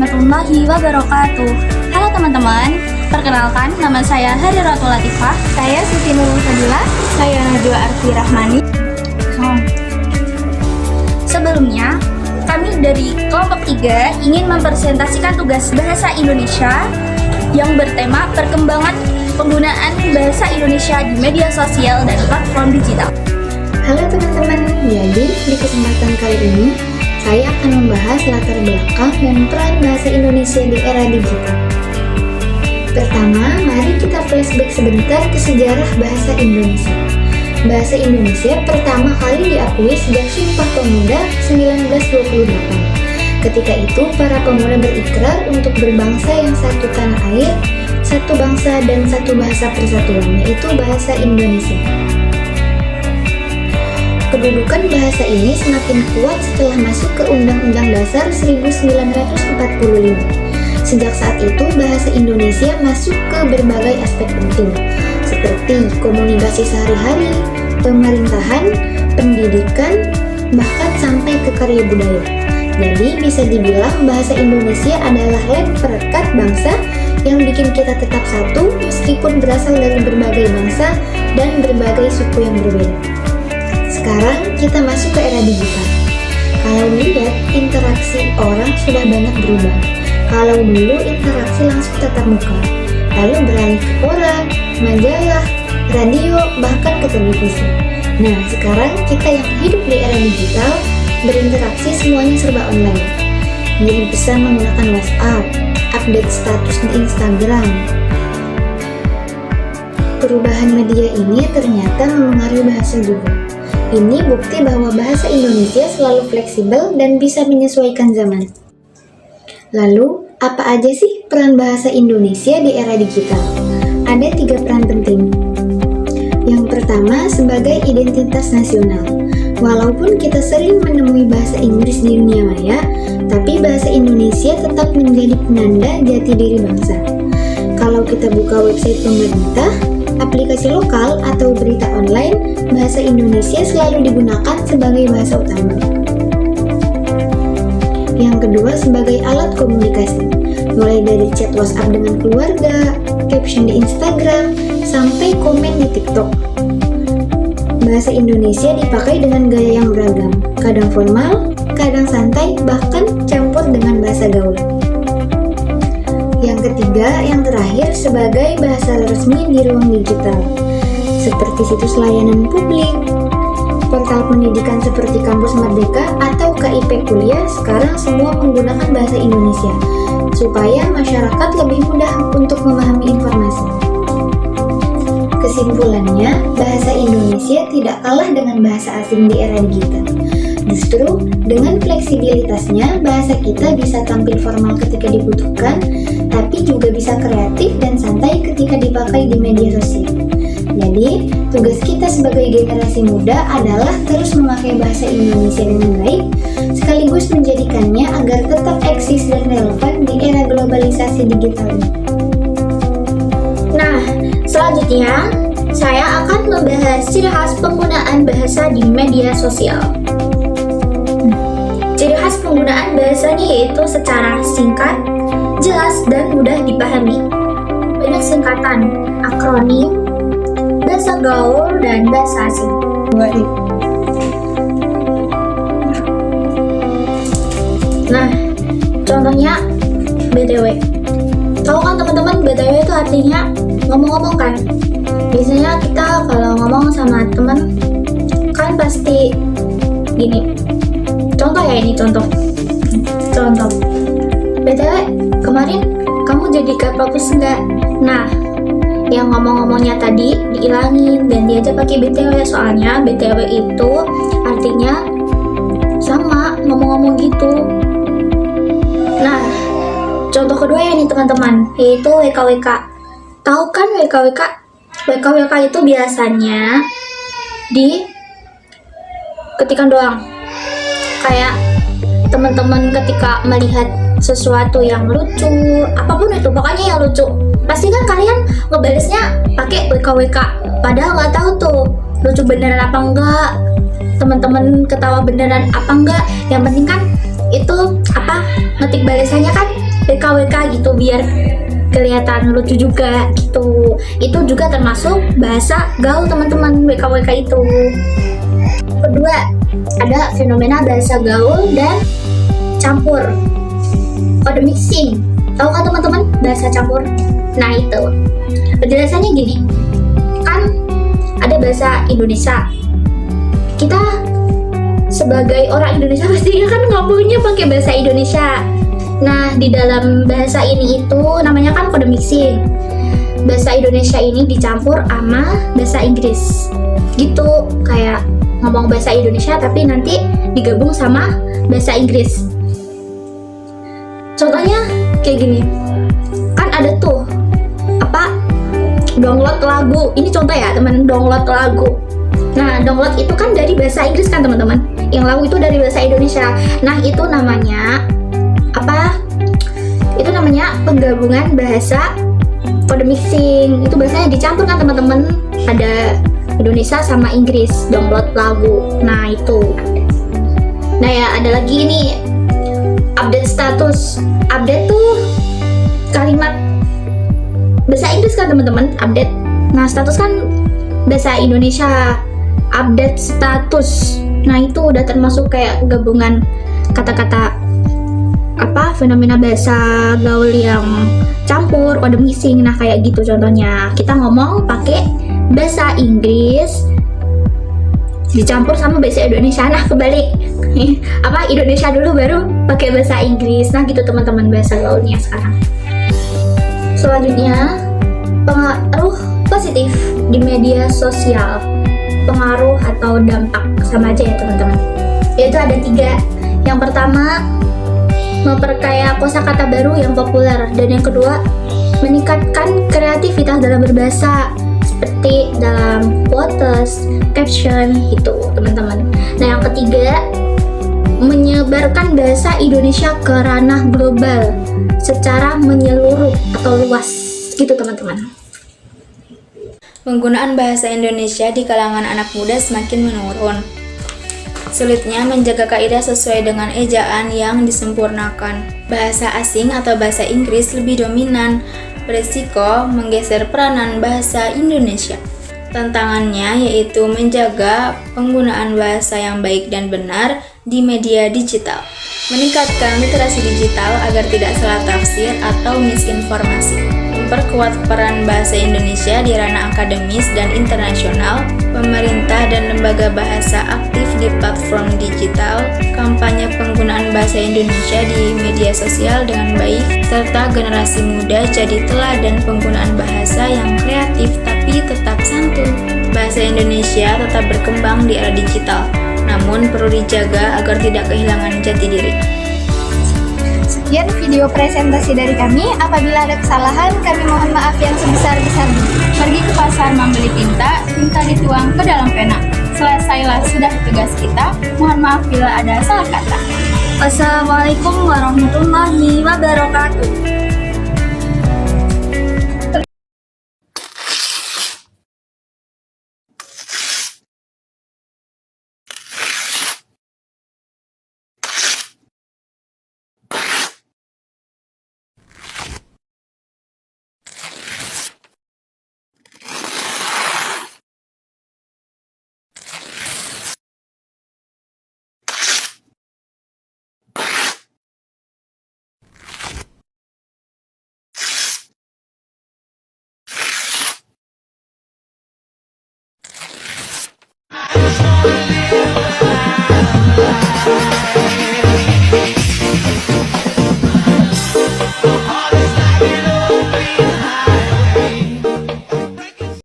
warahmatullahi wabarakatuh. Halo teman-teman, perkenalkan nama saya Hariratu Latifah. Saya Siti Nurul Fadila. Saya Najwa Arfi Rahmani. Sebelumnya, kami dari kelompok 3 ingin mempresentasikan tugas bahasa Indonesia yang bertema perkembangan penggunaan bahasa Indonesia di media sosial dan platform digital. Halo teman-teman, jadi di kesempatan kali ini saya akan membahas latar belakang dan peran bahasa Indonesia di era digital. Pertama, mari kita flashback sebentar ke sejarah bahasa Indonesia. Bahasa Indonesia pertama kali diakui sejak Sumpah Pemuda 1928. Ketika itu, para pemuda berikrar untuk berbangsa yang satu tanah air, satu bangsa dan satu bahasa persatuan, yaitu bahasa Indonesia. Kedudukan bahasa ini semakin kuat setelah masuk ke Undang-Undang Dasar 1945. Sejak saat itu, bahasa Indonesia masuk ke berbagai aspek penting, seperti komunikasi sehari-hari, pemerintahan, pendidikan, bahkan sampai ke karya budaya. Jadi, bisa dibilang bahasa Indonesia adalah lem perekat bangsa yang bikin kita tetap satu meskipun berasal dari berbagai bangsa dan berbagai suku yang berbeda. Sekarang kita masuk ke era digital. Kalau dilihat, interaksi orang sudah banyak berubah. Kalau dulu interaksi langsung tatap muka, lalu beralih ke koran, majalah, radio, bahkan ke televisi. Nah, sekarang kita yang hidup di era digital, berinteraksi semuanya serba online. Ngirim pesan menggunakan WhatsApp, update status di Instagram. Perubahan media ini ternyata mempengaruhi bahasa juga. Ini bukti bahwa bahasa Indonesia selalu fleksibel dan bisa menyesuaikan zaman. Lalu, apa aja sih peran bahasa Indonesia di era digital? Ada 3 peran penting. Yang pertama, sebagai identitas nasional. Walaupun kita sering menemui bahasa Inggris di dunia maya, tapi bahasa Indonesia tetap menjadi penanda jati diri bangsa. Kalau kita buka website pemerintah, aplikasi lokal atau berita online, bahasa Indonesia selalu digunakan sebagai bahasa utama. Yang kedua, sebagai alat komunikasi, mulai dari chat WhatsApp dengan keluarga, caption di Instagram, sampai komen di TikTok. Bahasa Indonesia dipakai dengan gaya yang beragam, kadang formal, kadang santai, bahkan campur dengan bahasa gaul. Yang ketiga, yang terakhir, sebagai bahasa resmi di ruang digital, seperti situs layanan publik, portal pendidikan seperti Kampus Merdeka atau KIP Kuliah, sekarang semua menggunakan bahasa Indonesia, supaya masyarakat lebih mudah untuk memahami informasi. Kesimpulannya, bahasa Indonesia tidak kalah dengan bahasa asing di era digital. Justru, dengan fleksibilitasnya, bahasa kita bisa tampil formal ketika dibutuhkan, tapi juga bisa kreatif dan santai ketika dipakai di media sosial. Jadi, tugas kita sebagai generasi muda adalah terus memakai bahasa Indonesia dengan baik, sekaligus menjadikannya agar tetap eksis dan relevan di era globalisasi digital ini. Nah, selanjutnya saya akan membahas ciri khas penggunaan bahasa di media sosial. Ciri khas penggunaan bahasanya yaitu secara singkat, jelas, dan mudah dipahami. Banyak singkatan, akronim, bahasa gaul, dan bahasa asing. Nah, contohnya BTW. Tahu kan teman-teman, BTW itu artinya ngomong-ngomong kan? Biasanya kita kalau ngomong sama teman kan pasti gini. Contoh ya, ini contoh. BTW, kemarin kamu jadi Kapropus enggak? Nah, yang ngomong-ngomongnya tadi diilangin dan diajak pakai BTW, soalnya BTW itu artinya sama ngomong-ngomong gitu. Nah, contoh kedua ya nih teman-teman, yaitu WKWK. Tahu kan WKWK? WKWK itu biasanya di ketikan doang. Kayak teman-teman ketika melihat sesuatu yang lucu, apapun itu, pokoknya yang lucu, pasti kan kalian ngebalesnya pakai WKWK. Padahal nggak tahu tuh lucu beneran apa enggak, teman-teman ketawa beneran apa enggak. Yang penting kan itu ngetik balasannya kan WKWK gitu biar kelihatan lucu juga gitu. Itu juga termasuk bahasa gaul teman-teman, WKWK itu. Kedua, ada fenomena bahasa gaul dan campur, kode mixing. Tahu kan teman-teman bahasa campur? Nah itu penjelasannya gini, kan ada bahasa Indonesia. Kita sebagai orang Indonesia pastinya kan ngomongnya pakai bahasa Indonesia. Nah di dalam bahasa ini itu namanya kan kode mixing. Bahasa Indonesia ini dicampur sama bahasa Inggris gitu, kayak ngomong bahasa Indonesia tapi nanti digabung sama bahasa Inggris. Contohnya kayak gini, kan ada tuh download lagu. Ini contoh ya teman, download lagu. Nah download itu kan dari bahasa Inggris kan teman-teman, yang lagu itu dari bahasa Indonesia. Nah itu namanya itu namanya penggabungan bahasa kode mixing. Itu bahasanya dicampur kan teman-teman, ada Indonesia sama Inggris, download lagu. Nah itu. Nah ya ada lagi nih, update status. Update tuh kalimat bahasa Inggris kan teman-teman, update. Nah status kan bahasa Indonesia, update status. Nah itu udah termasuk kayak gabungan kata-kata fenomena bahasa gaul yang campur, kode mixing. Nah kayak gitu contohnya, kita ngomong pakai bahasa Inggris dicampur sama bahasa Indonesia. Nah kebalik, Indonesia dulu baru pakai bahasa Inggris. Nah gitu teman-teman bahasa gaulnya sekarang. Selanjutnya, pengaruh positif di media sosial. Pengaruh atau dampak sama aja ya teman-teman, yaitu ada 3. Yang pertama, memperkaya kosakata baru yang populer. Dan yang kedua, meningkatkan kreativitas dalam berbahasa, seperti dalam quotes, caption gitu teman-teman. Nah yang ketiga, menyebarkan bahasa Indonesia ke ranah global secara menyeluruh atau luas gitu teman-teman. Penggunaan bahasa Indonesia di kalangan anak muda semakin menurun. Sulitnya menjaga kaidah sesuai dengan ejaan yang disempurnakan. Bahasa asing atau bahasa Inggris lebih dominan, berisiko menggeser peranan bahasa Indonesia. Tantangannya yaitu menjaga penggunaan bahasa yang baik dan benar di media digital, meningkatkan literasi digital agar tidak salah tafsir atau misinformasi, memperkuat peran bahasa Indonesia di ranah akademis dan internasional, pemerintah dan lembaga bahasa aktif di platform digital, kampanye penggunaan bahasa Indonesia di media sosial dengan baik, serta generasi muda jadi teladan penggunaan bahasa yang kreatif tapi tetap santun. Bahasa Indonesia tetap berkembang di era digital, namun perlu dijaga agar tidak kehilangan jati diri. Sekian video presentasi dari kami. Apabila ada kesalahan, kami mohon maaf yang sebesar-besarnya. Pergi ke pasar membeli tinta, tinta dituang ke dalam pena. Selesailah sudah tugas kita. Mohon maaf bila ada salah kata. Wassalamualaikum warahmatullahi wabarakatuh. Thank you.